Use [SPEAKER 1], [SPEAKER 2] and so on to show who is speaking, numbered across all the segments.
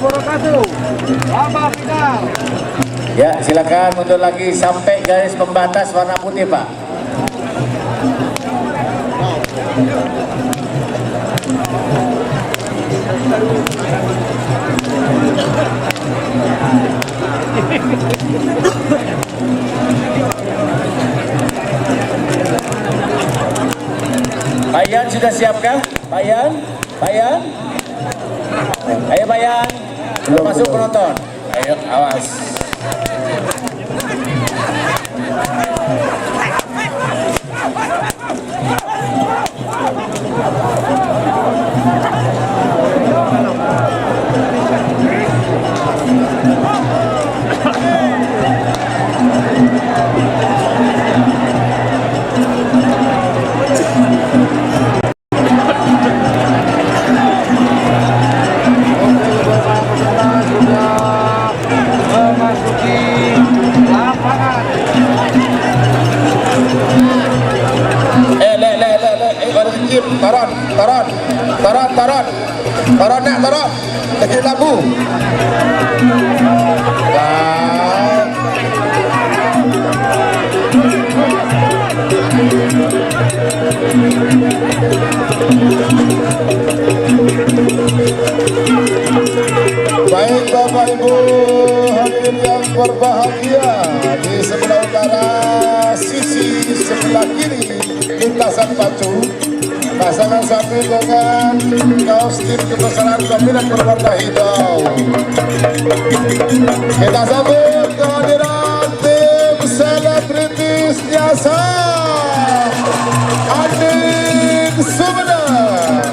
[SPEAKER 1] wabarakatuh. Bapak final.
[SPEAKER 2] Ya, silakan mundur lagi sampai garis pembatas warna putih, Pak. Pak Yan sudah siapkah? Pak Yan? Pak Yan? Ayo Pak Yan, belum masuk penonton. Ayo, awas. Taron nak taron kecil labu. Baik Bapak Ibu hadirin yang berbahagia, di sebelah utara sisi sebelah kiri lintasan pacu pasangan sapi dengan kaos tim kebesaran kombinat berwarna hijau. Kita sambut kehadiran tim selebritis jasa Anding Sumedang.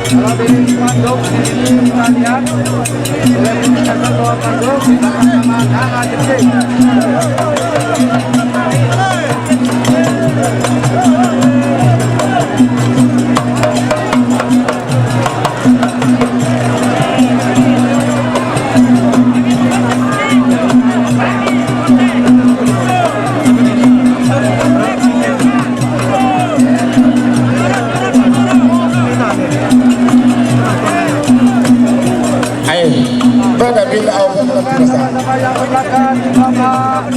[SPEAKER 1] Kalau di Bandung ini kalian boleh menyaksikan bahwa Bandung kita sama Kang Ajeng. Sama-sama yang berlaga di babak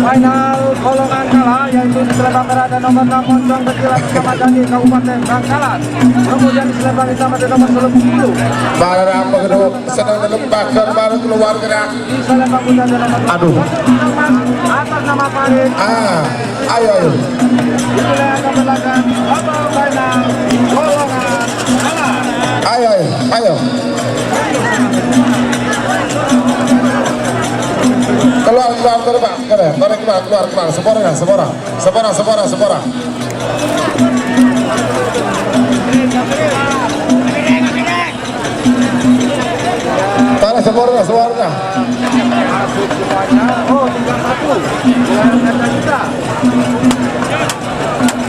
[SPEAKER 1] final golongan kalah, yaitu di Selebang Merah ada nomor 6 Moncong Kecilan bersama Dani Kabupaten Bangkalan. Kemudian di Selebang Hitam ada nomor 10
[SPEAKER 2] Barang kedua sedang dilempahkan baru keluar gerak.
[SPEAKER 1] di Selebang Putih ada nomor 8 atas nama Farid.
[SPEAKER 2] Ayo.
[SPEAKER 1] Itulah yang akan berlaga babak final golongan kalah.
[SPEAKER 2] Ayo. Keluar, Sepora. Tanah Sepora.
[SPEAKER 1] Masuk semuanya. Oh, 3-1.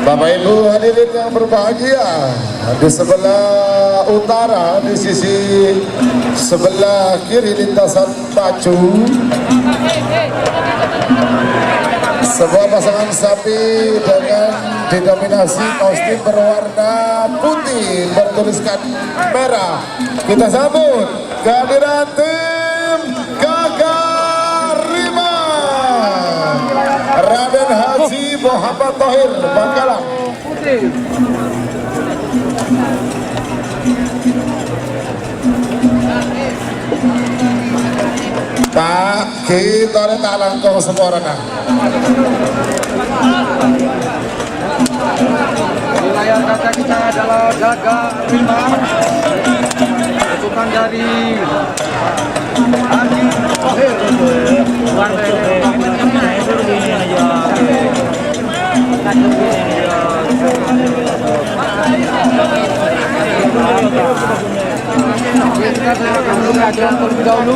[SPEAKER 2] Bapak Ibu hadirin yang berbahagia, di sebelah utara di sisi sebelah kiri lintasan pacu sebuah pasangan sapi dengan didominasi kostum berwarna putih bertuliskan merah. Kita sambut kehadiran tim Kakak Rima Raden Haji Muhammad Thohir Bangkalan. Pak, kita tak langkau semua orang.
[SPEAKER 1] Wilayah kaca kita adalah Gaga Rima, pasukan dari Andi Thohir. Kita terlebih dahulu.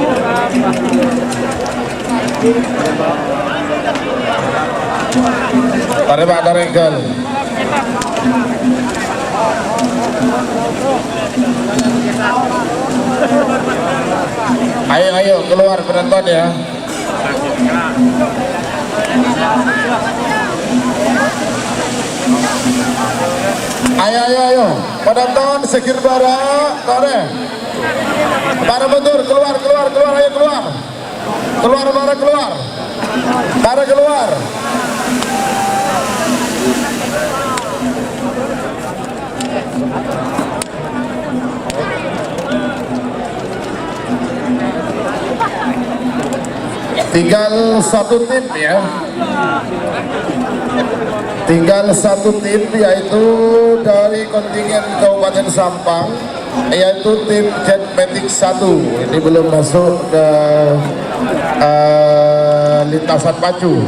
[SPEAKER 2] Pada Pak Darengkel. Ayo keluar penonton ya. Ayo. Penonton Sekir Bara, tore. Bara mundur, keluar, ayo keluar. Bara keluar. Bara keluar. Tinggal satu tim ya. Tinggal satu tim, yaitu dari kontingen Kabupaten Sampang, yaitu tim Jetmatic 1. Ini belum masuk ke lintasan pacu.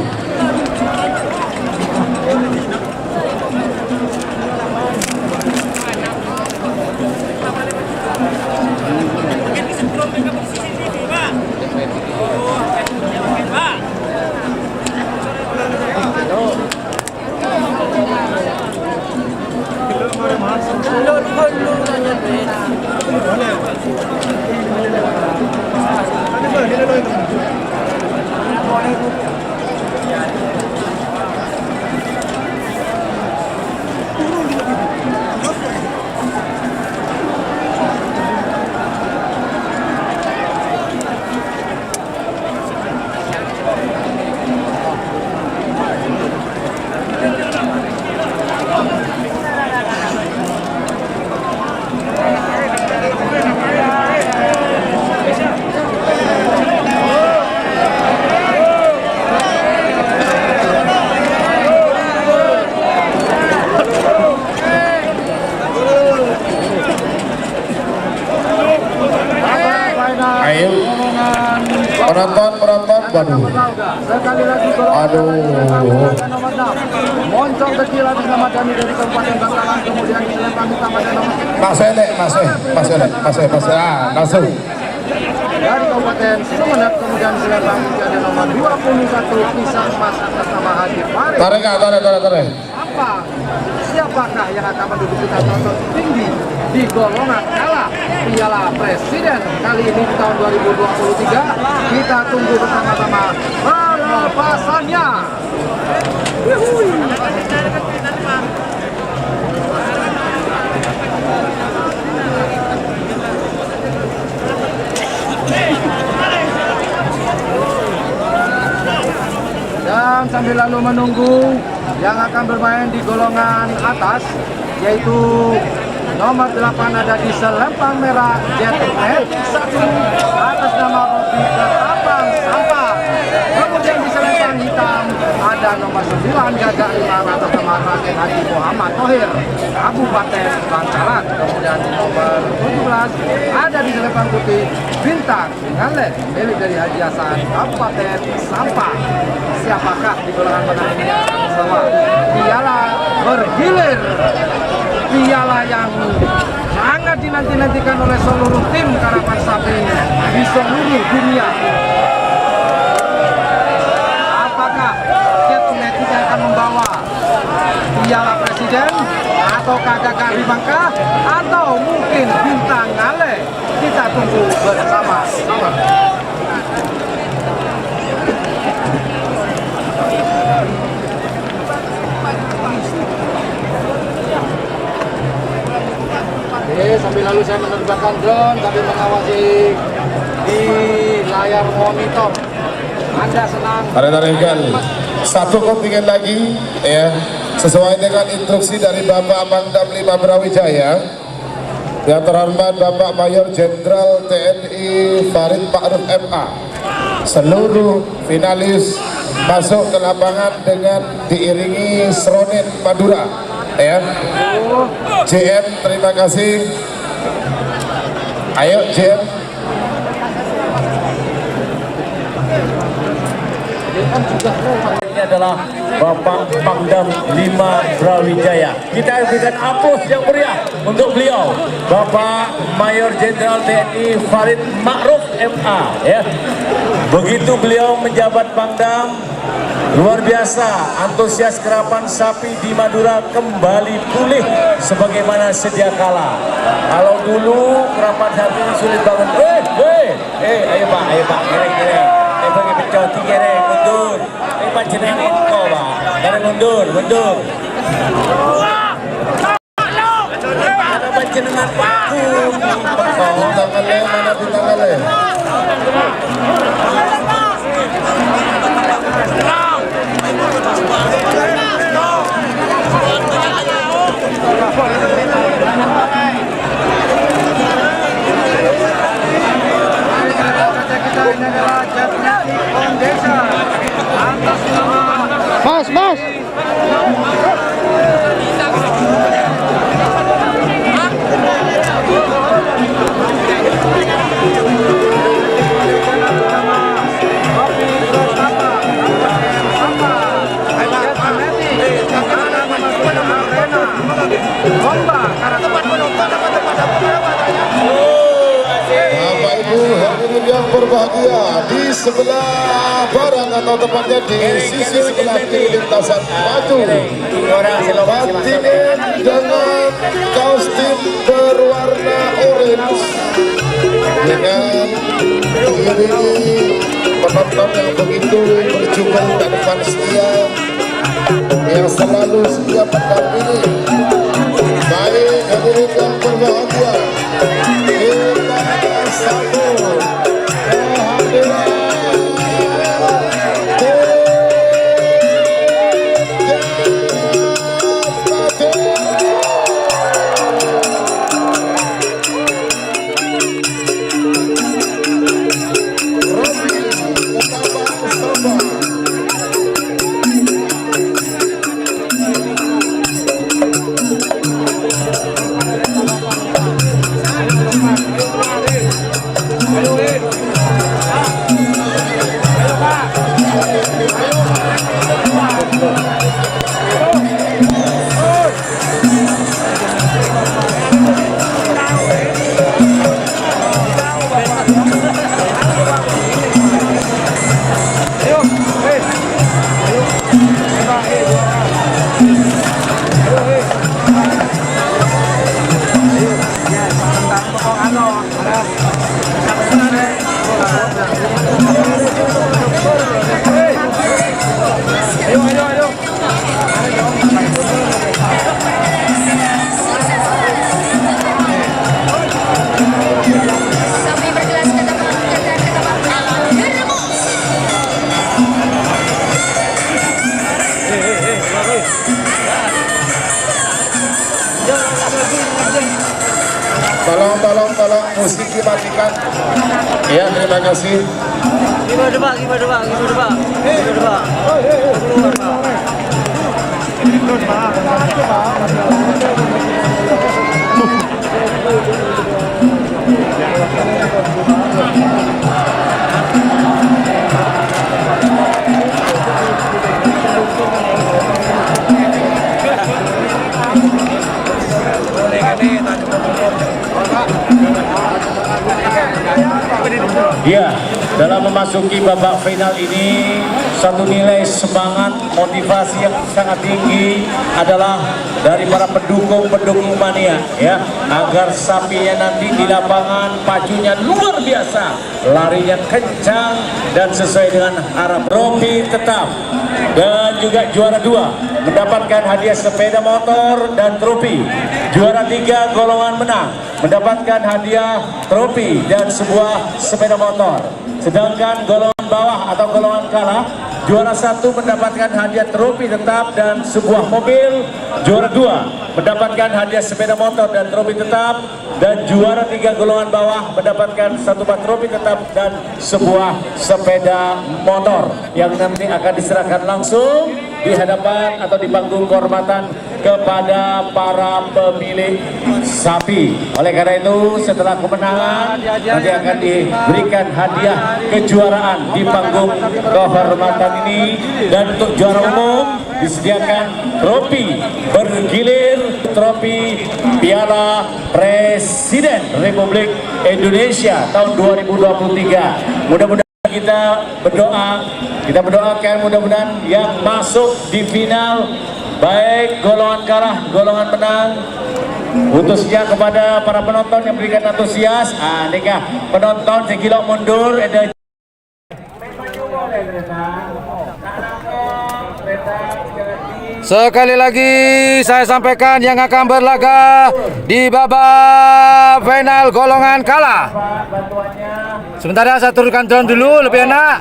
[SPEAKER 2] Penonton, waduh.
[SPEAKER 1] Sekali lagi Moncong kecil atas nama Dani dari Kabupaten Bangkalan, kemudian dilempar utama dan nomor
[SPEAKER 2] Masih, langsung.
[SPEAKER 1] dari Kabupaten Sumeneb, kemudian dilempar ada nomor 21 Pisang Emas atas nama Haji Farid.
[SPEAKER 2] Tarik.
[SPEAKER 1] Siapakah yang akan menduduki tonton tinggi di golongan kalah Piala Presiden kali ini di tahun 2023? Kita tunggu bersama-sama pelepasannya. Dan sambil lalu menunggu yang akan bermain di golongan atas, yaitu nomor 8 ada di selempang merah Jetmatic 1 atas nama Robi Ketapang Sampang. Kemudian di selempang hitam ada nomor 9 Gagak 5 atas nama Raden Haji Muhammad Thohir Kabupaten Bangkalan. Kemudian di nomor 17 ada di selempang putih Bintang Ngale milik dari Haji Hasan Kabupaten Sampang. Siapakah di golongan menang ini bersama piala bergilir, piala yang sangat dinanti-nantikan oleh seluruh tim karapan sapi di seluruh dunia. Apakah Jetmatic akan membawa piala presiden atau Gagak 5 atau mungkin Bintang Ngale? Kita tunggu bersama-sama. Oke, sambil lalu saya menerbangkan drone sambil mengawasi di layar monitor. Anda senang?
[SPEAKER 2] Tarik-tarikan satu kontingen lagi ya, sesuai dengan instruksi dari Bapak Pangdam 5 Brawijaya. Yang terhormat Bapak Mayor Jenderal TNI Farid Ma'ruf MA. Seluruh finalis masuk ke lapangan dengan diiringi Seronet Madura ya. JM, terima kasih. Ayo JM.
[SPEAKER 3] Ini adalah Bapak Pangdam 5 Brawijaya. Kita berikan aplaus yang meriah untuk beliau, Bapak Mayor Jenderal TNI Farid Ma'ruf MA ya. Begitu beliau menjabat Pangdam, luar biasa, antusias kerapan sapi di Madura kembali pulih sebagaimana sedia kala. Kalau dulu kerapan sapi sulit bangun. Ayo Pak, kere. Bagi pecah kere, mundur. Pak jenengan info Pak, kere mundur. jenengan waktu
[SPEAKER 2] Tangan le, mana di tangan le?
[SPEAKER 1] Kita ini adalah Jatnati Foundation atas nama Mas.
[SPEAKER 2] Bapak Ibu hadirin yang berbahagia, di sebelah barang atau tepatnya di sisi sebelah kiri lintasan maju, kontingen dengan kaos tim berwarna orange dengan diiringi penonton yang begitu berjubel dan depan setia yang selalu siap mendampingi. Baik hadirin yang berbahagia, kita sambut kehadiran tolong musik dimatikan. Ya, terima kasih.
[SPEAKER 1] Gimana Pak?
[SPEAKER 3] Ya, dalam memasuki babak final ini, satu nilai semangat, motivasi yang sangat tinggi adalah dari para pendukung mania, ya, agar sapinya nanti di lapangan pacunya luar biasa, larinya kencang dan sesuai dengan arah. Trofi tetap dan juga juara 2 mendapatkan hadiah sepeda motor dan trofi. Juara 3 golongan menang mendapatkan hadiah trofi dan sebuah sepeda motor. Sedangkan golongan bawah atau golongan kalah, juara 1 mendapatkan hadiah trofi tetap dan sebuah mobil. Juara 2 mendapatkan hadiah sepeda motor dan trofi tetap, dan juara 3 golongan bawah mendapatkan satu buah trofi tetap dan sebuah sepeda motor yang nanti akan diserahkan langsung di hadapan atau di panggung kehormatan kepada para pemilik sapi. Oleh karena itu, setelah kemenangan nanti akan diberikan hadiah kejuaraan di panggung kehormatan ini, dan untuk juara umum disediakan trofi bergilir, trofi Piala Presiden Republik Indonesia tahun 2023. Mudah-mudahan kita berdoakan mudah-mudahan yang masuk di final, baik golongan kalah, golongan menang, khususnya kepada para penonton yang berikan antusias. Nikah penonton sekilo mundur, ada kereta jadi
[SPEAKER 1] Sekali lagi saya sampaikan yang akan berlaga di babak final golongan kalah. Sebentar ya, saya turunkan drone dulu lebih enak.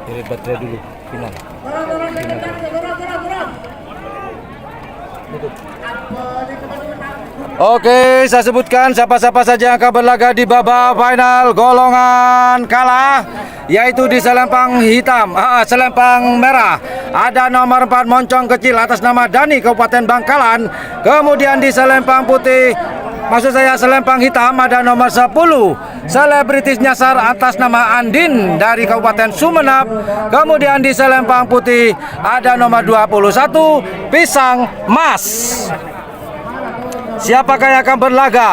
[SPEAKER 1] Jadi baterai dulu final. Oke, saya sebutkan siapa-siapa saja yang akan berlaga di babak final golongan kalah, yaitu di selempang hitam, selempang merah. Ada nomor 4 moncong kecil atas nama Dani Kabupaten Bangkalan. Kemudian di selempang putih, maksud saya selempang hitam, ada nomor 10 selebritis nyasar atas nama Andin dari Kabupaten Sumeneb. Kemudian di selempang putih ada nomor 21 Pisang Mas. Siapakah yang akan berlaga?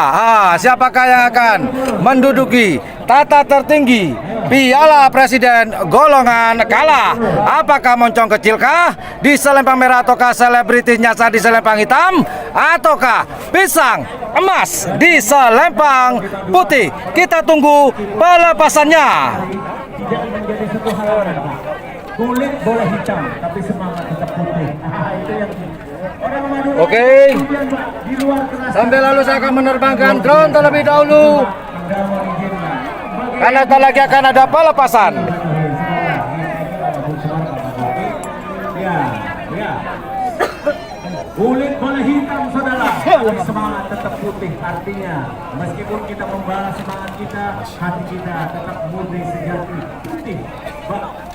[SPEAKER 1] Siapakah yang akan menduduki tata tertinggi Piala Presiden golongan kalah? Apakah moncong kecilkah di selempang merah, ataukah selebritis nyasar di selempang hitam, ataukah pisang emas di selempang putih? Kita tunggu pelepasannya.
[SPEAKER 3] Kulit boleh hitam, tapi semangat tetap putih. Itu yang
[SPEAKER 1] Oke, sambil lalu saya akan menerbangkan drone terlebih dahulu, karena tak lagi akan ada pelepasan.
[SPEAKER 3] Kulit boleh hitam, saudara, tapi semangat tetap putih. Artinya, meskipun kita membalas semangat kita, hati kita tetap murni sejati putih.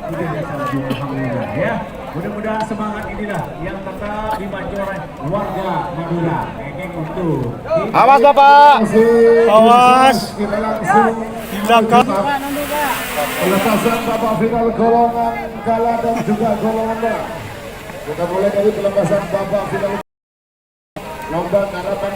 [SPEAKER 3] Udah salah juga, alhamdulillah ya. Mudah-mudahan semangat inilah yang tetap dimanjur oleh warga Madura. Untuk
[SPEAKER 1] Awas Bapak, awas.
[SPEAKER 2] Kita langsung
[SPEAKER 1] Di belakang.
[SPEAKER 2] pelepasan babak final golongan kalah dan juga golongan merah. Kita mulai dari pelepasan babak final lomba karapan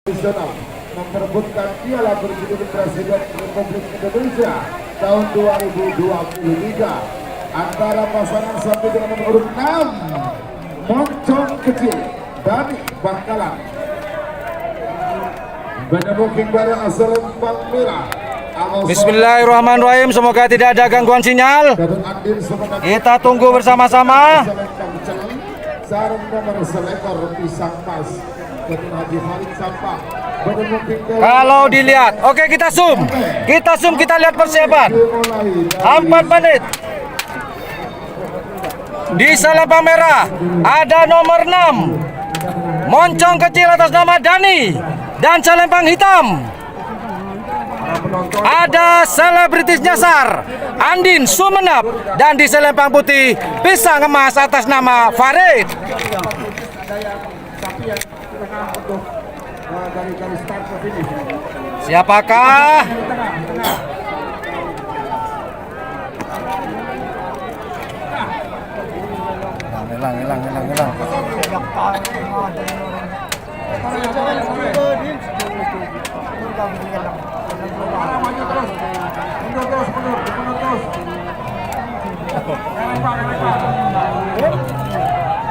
[SPEAKER 2] nasional memperebutkan Piala Presiden Republik Indonesia tahun 2023 antara pasangan satu dengan nomor urut 6 moncong kecil dari Bangkalan menemukan barang asal Selempang merah.
[SPEAKER 1] Bismillahirrahmanirrahim. Semoga tidak ada gangguan sinyal. Kita tunggu bersama-sama.
[SPEAKER 2] Sarung nomor selekor Pisang Mas Ketua Haji Khalid Sampang.
[SPEAKER 1] Kalau dilihat, oke kita zoom, kita lihat persiapan. 4 menit. Di selempang merah ada nomor 6 moncong kecil atas nama Dani, dan selempang hitam ada selebritis nyasar Andin Sumeneb, dan di selempang putih pisang emas atas nama Farid. Siapakah? Hilang.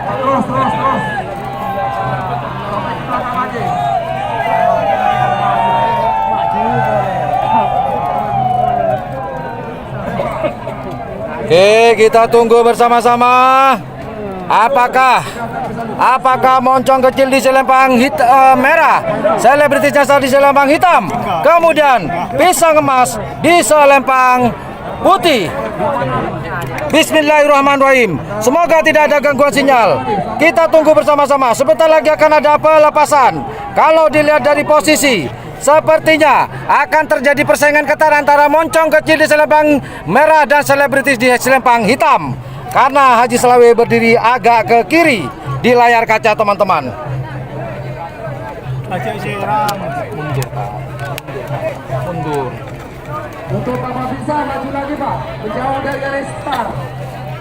[SPEAKER 3] Terus.
[SPEAKER 1] Oke, kita tunggu bersama-sama. Apakah moncong kecil di selempang merah, selebritis nyasar di selempang hitam, kemudian pisang emas di selempang putih. Bismillahirrahmanirrahim. Semoga tidak ada gangguan sinyal. Kita tunggu bersama-sama. Sebentar lagi akan ada pelepasan. Kalau dilihat dari posisi, sepertinya akan terjadi persaingan ketat antara moncong kecil di selempang merah dan selebritis di selempang hitam. Karena Haji Slawi berdiri agak ke kiri di layar kaca teman-teman. Mundur.
[SPEAKER 3] Untuk Bapak bisa maju lagi Pak, menjauh dari garis start.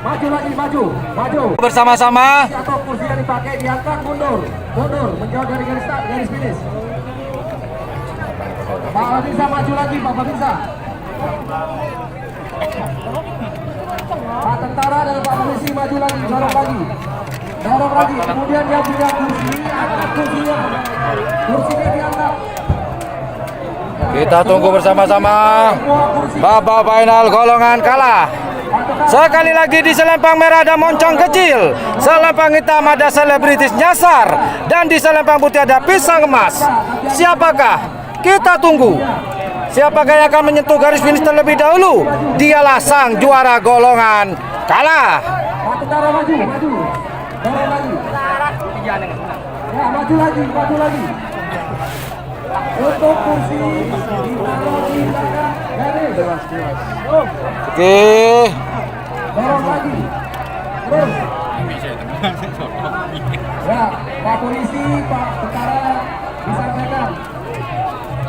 [SPEAKER 3] Maju lagi, maju.
[SPEAKER 1] Bersama-sama.
[SPEAKER 3] Atau kursi yang dipakai diangkat, mundur, menjauh dari garis start, garis finish.
[SPEAKER 1] Pak bisa maju lagi, Pak bisa. Pak tentara dan Pak polisi maju lagi, dorong lagi. Dorong lagi, kemudian yang punya kursi, angkat kursinya. Kursinya diangkat.
[SPEAKER 4] Kita tunggu bersama-sama babak final golongan kalah. Sekali lagi di selempang merah ada moncong kecil, selempang hitam ada selebritis nyasar, dan di selempang putih ada pisang emas. Siapakah? Kita tunggu. Siapakah yang akan menyentuh garis finish terlebih dahulu? Dialah sang juara golongan kalah.
[SPEAKER 1] Pak tentara maju, maju. Dorong lagi. Ya, maju lagi, maju lagi. Untuk kursi ditaruh di belakang garis.
[SPEAKER 4] Oke.
[SPEAKER 1] Dorong lagi. Terus. Ya, Pak polisi, Pak tentara disampaikan.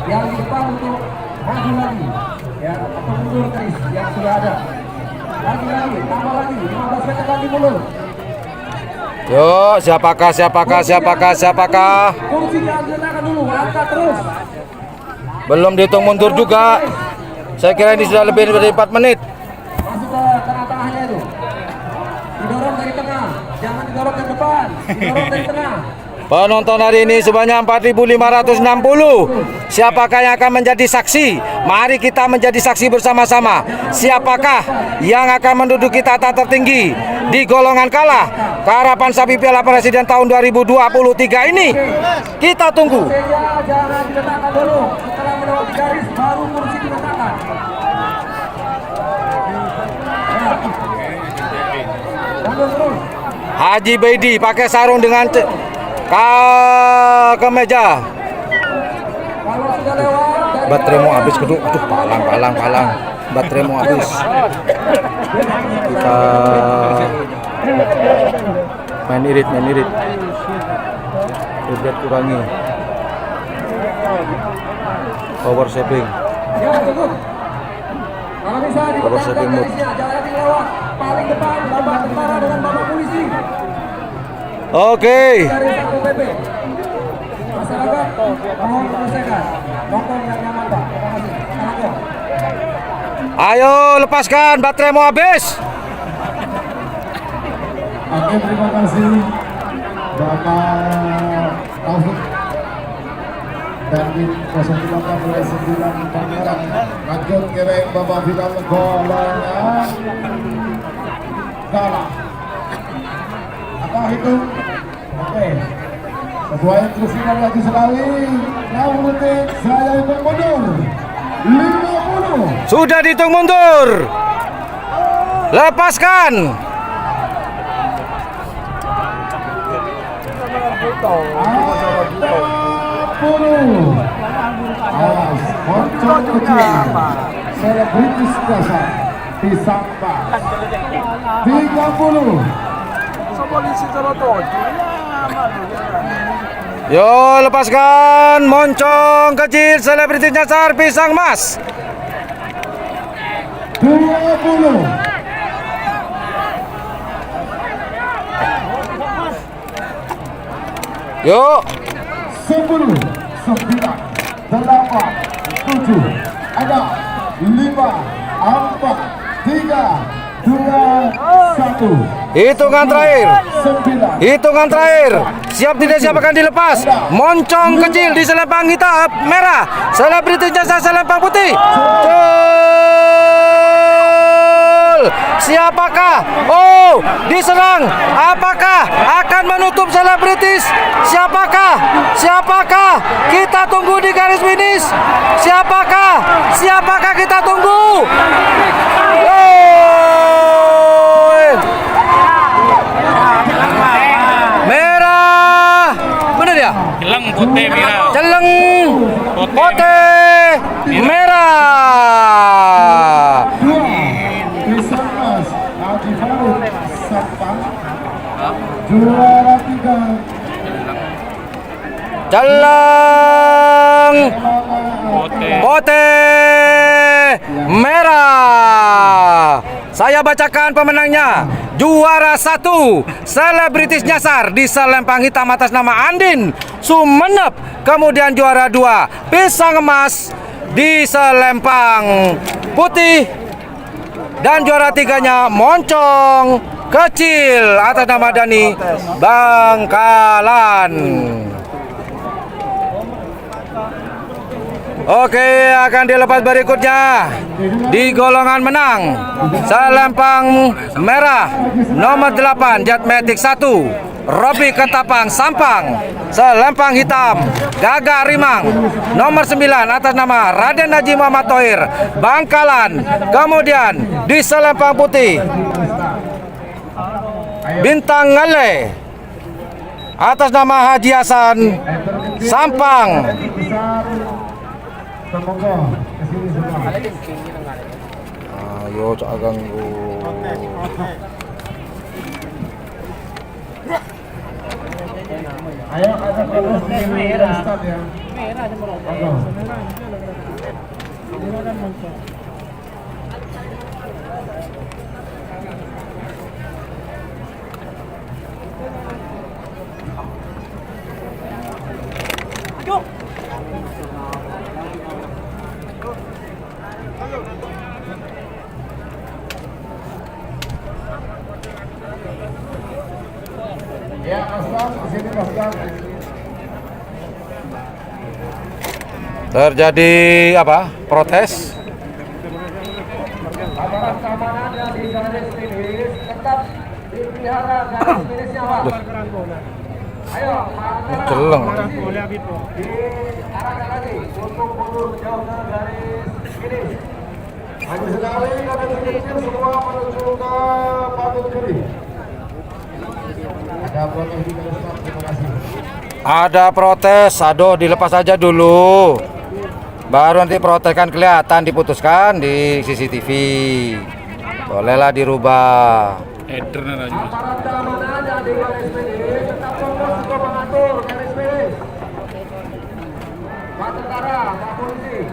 [SPEAKER 1] Yang di depan untuk maju lagi. Ya, atau mundur garis yang sudah ada. Lagi, tambah lagi. 15 meter lagi mundur.
[SPEAKER 4] Yuk, siapakah?
[SPEAKER 1] Kursi diangkat dulu, angkat terus.
[SPEAKER 4] Belum dihitung mundur juga. Saya kira ini sudah lebih dari 4 menit.
[SPEAKER 1] Masuk ke tengah-tengahnya itu. Didorong dari tengah, jangan didorong ke depan. Didorong dari tengah.
[SPEAKER 4] Penonton hari ini sebanyak 4.560. Siapakah yang akan menjadi saksi? Mari kita menjadi saksi bersama-sama. Siapakah yang akan menduduki tata tertinggi di golongan kalah Karapan Sapi Piala Presiden tahun 2023 ini? Kita tunggu.
[SPEAKER 1] Kursinya jangan diletakkan dulu. Setelah melewati garis, baru kursi diletakkan. Mundur terus.
[SPEAKER 4] Haji Baidi pakai sarung dengan kemeja.
[SPEAKER 1] Kalau sudah lewat,
[SPEAKER 4] Baterai mau habis kedua. Aduh, palang. Baterai mau habis. Kita main irit. Irit kurangi. Power saving.
[SPEAKER 1] ya cukup. Kalau bisa ditekan garisnya, jangan dilewat. Paling depan, Bapak tentara dengan Bapak polisi.
[SPEAKER 4] Oke.
[SPEAKER 1] Dari Satpol PP. Masyarakat mohon menyelesaikan. Nongkrong yang nyaman, Pak. Terima kasih. Assalamualaikum.
[SPEAKER 4] Ayo lepaskan, baterai mau habis.
[SPEAKER 2] Oke, terima kasih Bapak Taufik dan tim 0809 Tangerang. Lanjut kirim babak final golongan kalah. Apa hitung? Oke. Sesuai instruksinya lagi sekali. 6 detik saya hitung mundur. 50.
[SPEAKER 4] Sudah dihitung mundur. Lepaskan.
[SPEAKER 2] Awas, moncong kecil, selebritis dasar, pisang pas. 30.
[SPEAKER 4] Yo, lepaskan moncong kecil selebritis nyasar pisang mas.
[SPEAKER 2] 20.
[SPEAKER 4] Yuk.
[SPEAKER 2] 10, 9, 8, 7, ada 5, 4, 3, 2, 1.
[SPEAKER 4] Hitungan terakhir.
[SPEAKER 2] 9.
[SPEAKER 4] Hitungan terakhir. Siap tidak siap akan dilepas. Moncong kecil di selempang hitam merah. Selebritis nyasar selempang putih. Siapakah? Oh, diserang. Apakah akan menutup selebritis? Siapakah? Kita tunggu di garis finish. Siapakah kita tunggu? Merah. Benar ya?
[SPEAKER 5] Celeng putih merah.
[SPEAKER 4] Celeng putih merah.
[SPEAKER 2] Pisang mas, Haji Farid, Sabang, juara 3.
[SPEAKER 4] Celeng putih merah. Saya bacakan pemenangnya. Juara 1 Selebritis Nyasar di selempang hitam atas nama Andin Sumenep. Kemudian juara 2 Pisang Emas di selempang putih. Dan juara 3-nya Moncong Kecil atas nama Dani Bangkalan. Oke, akan dilepas berikutnya di golongan menang selempang merah nomor 8 Jatmetik 1 Robi Ketapang Sampang. Selempang hitam Gagak Rimang nomor 9 atas nama Raden Haji Muhammad Thohir Bangkalan. Kemudian di selempang putih Bintang Ngele atas nama Haji Hasan Sampang. Ayo cak ganggu.
[SPEAKER 2] Ayo ada kalau merah. Ya, Aslan, sini Aslan.
[SPEAKER 4] Terjadi apa? Protes.
[SPEAKER 1] Aparat keamanan yang di garis finish tetap dipelihara garis finishnya, Pak. Ayo,
[SPEAKER 4] Celeng.
[SPEAKER 1] diarahkan lagi untuk mundur jauh ke garis finish.
[SPEAKER 2] Maju sekali garis finishnya semua menuju ke Patut Giri. Ada protes di garis start, terima kasih.
[SPEAKER 4] Ada protes. Aduh, dilepas aja dulu. Baru nanti protes kan kelihatan, diputuskan di CCTV. Bolehlah dirubah.
[SPEAKER 1] Aparat keamanan yang di garis finish tetap fokus untuk mengatur garis finish. Pak tentara, Pak polisi.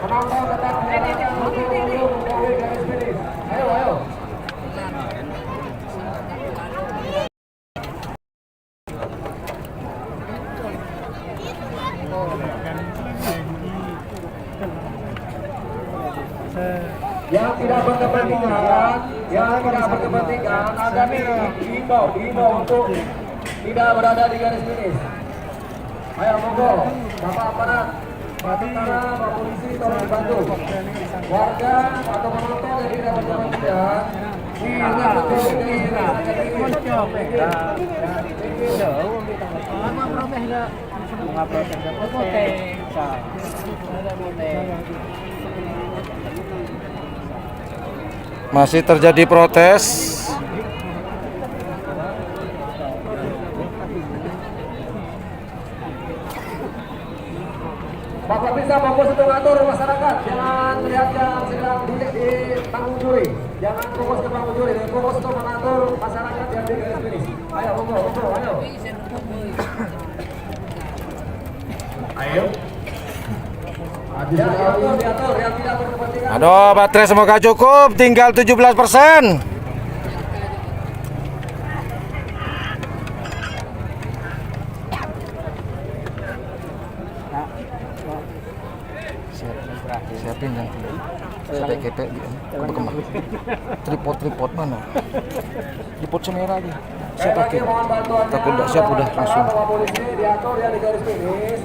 [SPEAKER 1] Penonton tetap diarahkan untuk menjauhi garis finish. Ayo, ayo. Yang tidak berkepentingan agar diimbau untuk tidak berada di garis finish. Ayo monggo, Bapak aparat, Pak tentara, Pak polisi, tolong dibantu. Warga atau penonton yang tidak berkepentingan diingat betul garis
[SPEAKER 4] Masih terjadi protes.
[SPEAKER 1] Bapak bisa fokus untuk ngatur masyarakat, jangan melihat yang sedang duduk di panggung juri. Jangan fokus ke panggung juri, dan fokus untuk mengatur masyarakat yang di garis finish. Ayo, monggo, ayo.
[SPEAKER 2] Ayo.
[SPEAKER 1] Ya, diatur, yang tidak berkepentingan.
[SPEAKER 4] Aduh, baterai semoga cukup, tinggal 17%. Siapin nanti. Kepek-kepek kembang. Tripod mana? Tripod semera aja. Saya pakai. Takut enggak siap udah langsung.
[SPEAKER 1] Bapak polisi diatur yang di garis finish.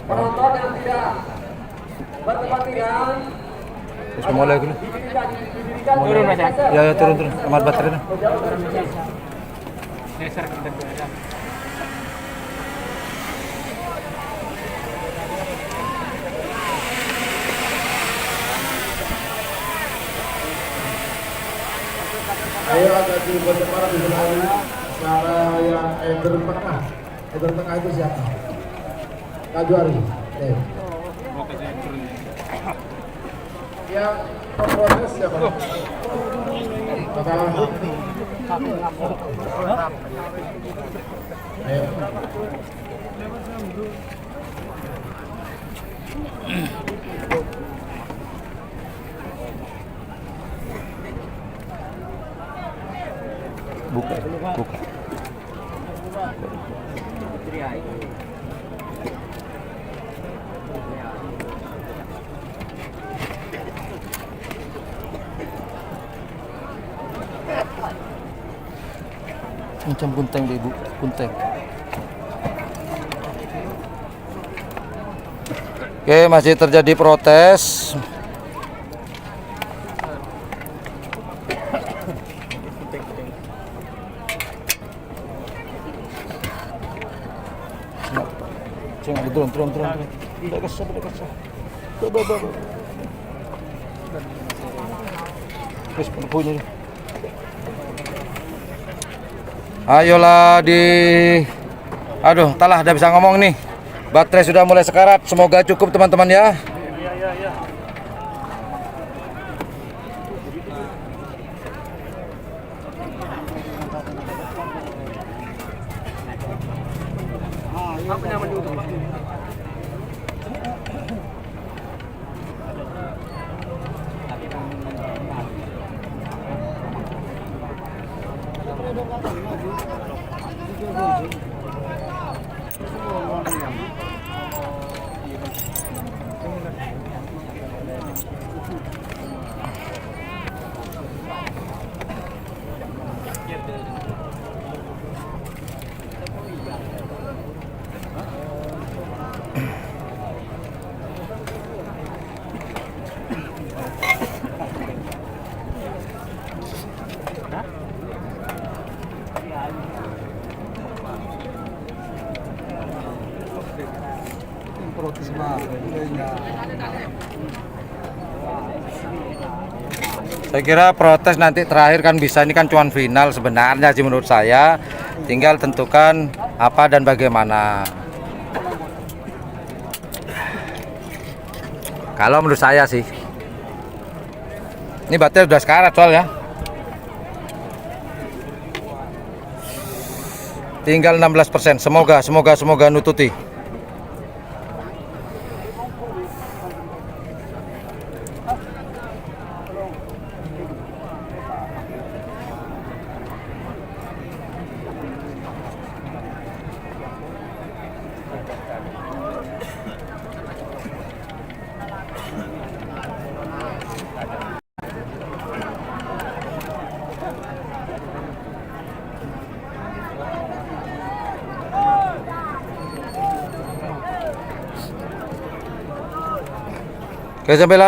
[SPEAKER 1] Penonton yang tidak berkepentingan
[SPEAKER 4] Terus mulai dulu.
[SPEAKER 1] turun Mas.
[SPEAKER 4] Ya turun. Amat baterai.
[SPEAKER 2] Ayo agak dipercepat di sebelah cara yang eder tengah. Eder tengah itu siapa? Kajuari. Yang memprotes siapa? Bapak. Ayo.
[SPEAKER 4] Buka. Buka. Macam kunteng deh ibu, kunteng. Oke, masih terjadi protes. Jangan turun. Udah kesal. Wis punya. Ayolah aduh, talah udah bisa ngomong nih. Baterai sudah mulai sekarat. Semoga cukup teman-teman ya. Saya kira protes nanti terakhir kan bisa, ini kan cuan final sebenarnya sih menurut saya. Tinggal tentukan apa dan bagaimana. Kalau menurut saya sih. Ini baterai udah sekarat soalnya. Tinggal 16%. Semoga nututi. Oke, sampai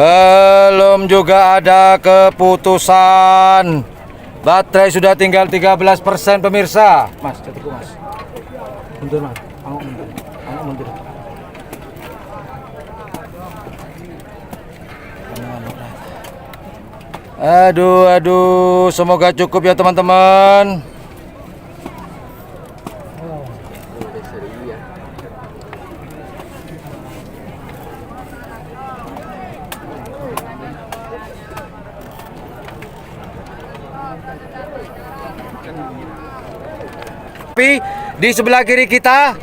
[SPEAKER 4] Belum juga ada keputusan. Baterai sudah tinggal 13% pemirsa. Mas, catiku mas. Mundur mas. Angok mundur. Angok mundur. Aduh, semoga cukup ya teman-teman. Tapi di sebelah kiri kita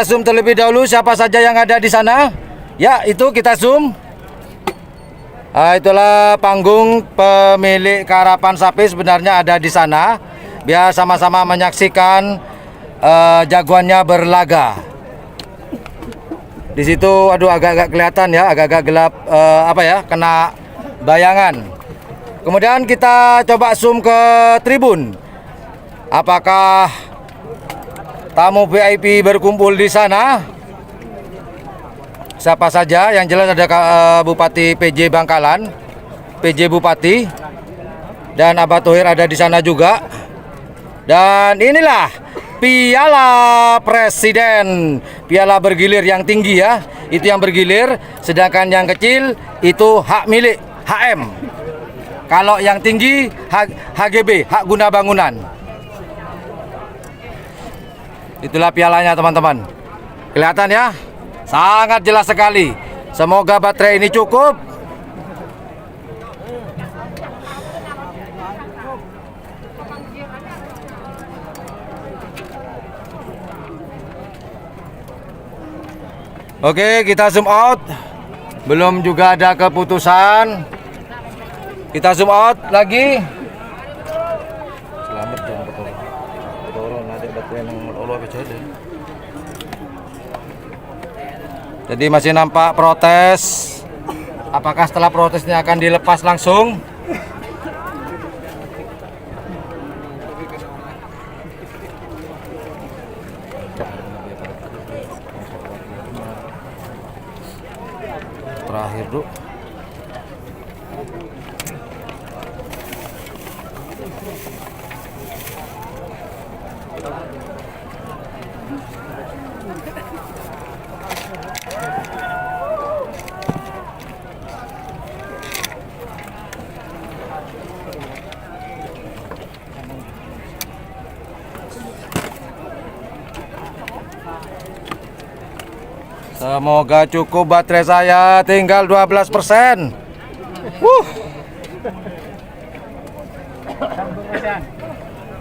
[SPEAKER 4] zoom terlebih dahulu siapa saja yang ada di sana. Ya, itu kita zoom. Itulah panggung pemilik karapan sapi sebenarnya ada di sana. Biar sama-sama menyaksikan jagoannya berlaga. Di situ, aduh agak-agak kelihatan ya, agak-agak gelap kena bayangan. Kemudian kita coba zoom ke tribun. Apakah tamu VIP berkumpul di sana? Siapa saja? Yang jelas ada Bupati PJ Bangkalan, PJ Bupati, dan Abah Thohir ada di sana juga. Dan inilah Piala Presiden, piala bergilir yang tinggi ya, itu yang bergilir. Sedangkan yang kecil itu hak milik HM. Kalau yang tinggi HGB, hak guna bangunan. Itulah pialanya teman-teman. Kelihatan ya? Sangat jelas sekali. Semoga baterai ini cukup. Oke, kita zoom out. Belum juga ada keputusan. Kita zoom out lagi. Selamat jangan betul. Jadi masih nampak protes. Apakah setelah protesnya akan dilepas langsung? Terakhir dulu. Semoga cukup baterai saya, tinggal 12%.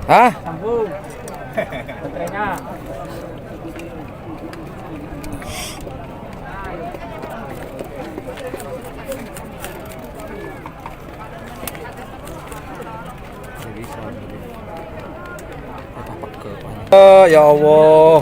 [SPEAKER 4] Hah?
[SPEAKER 1] Sambung. Baterainya.
[SPEAKER 4] Ya Allah.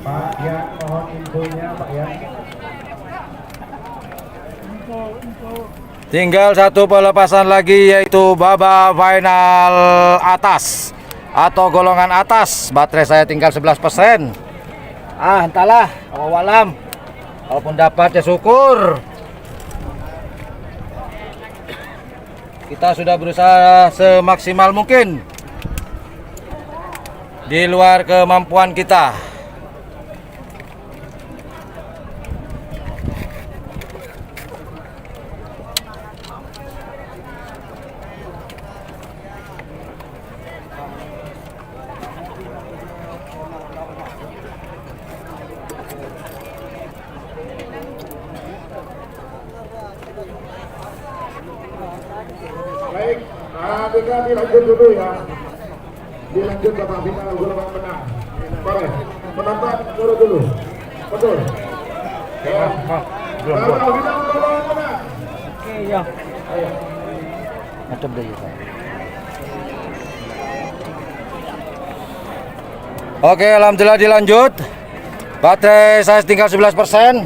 [SPEAKER 1] Pak ya, mohon infonya Pak ya.
[SPEAKER 4] Tinggal satu pelepasan lagi yaitu babak final atas atau golongan atas. Baterai saya tinggal 11%. Entahlah, walam. Walaupun dapat ya syukur. Kita sudah berusaha semaksimal mungkin di luar kemampuan kita.
[SPEAKER 2] Baik, kita dilanjut dulu ya. Dilanjut babak final golongan menang. Boleh, penonton turun dulu. Betul. Ya. Babak final golongan menang.
[SPEAKER 1] Oke ya.
[SPEAKER 4] Macam dia. Oke, alhamdulillah dilanjut. Baterai saya tinggal 11%.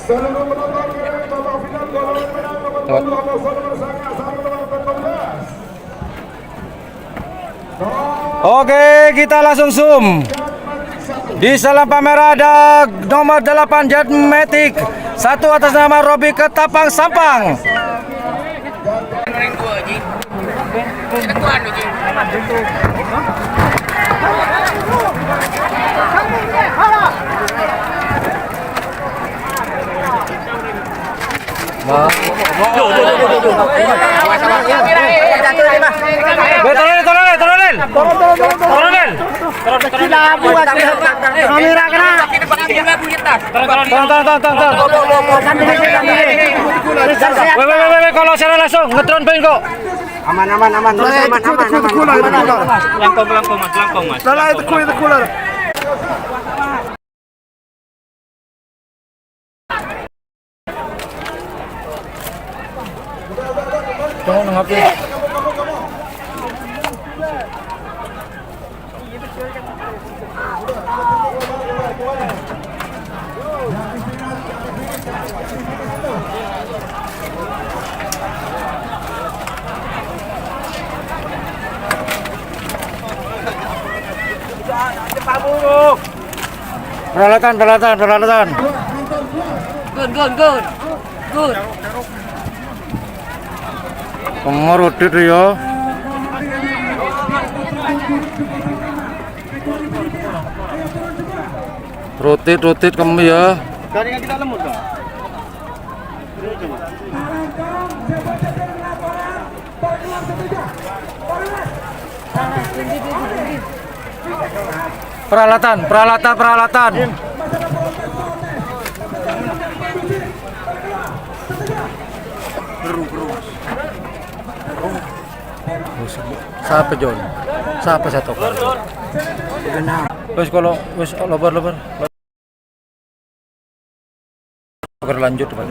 [SPEAKER 2] Seluruh penonton keren babak final golongan menang nomor 22 nomor sangat nomor 14.
[SPEAKER 4] Oke, kita langsung zoom. Di selempang merah ada nomor 8 Jet Matic. Satu atas nama Robi Ketapang Sampang. Kalau secara langsung ngetron poin kok.
[SPEAKER 1] Aman. Langkong mas. Salah itu cooler.
[SPEAKER 4] Jangan ngapain. Peralatan.
[SPEAKER 5] Good.
[SPEAKER 4] Pengerodit ya. Rotit kamu ya.
[SPEAKER 1] Jaringan kita lemut dong.
[SPEAKER 4] Peralatan. Siapa John? Siapa satu? Wes kalau wes lebar. Berlanjut Pak.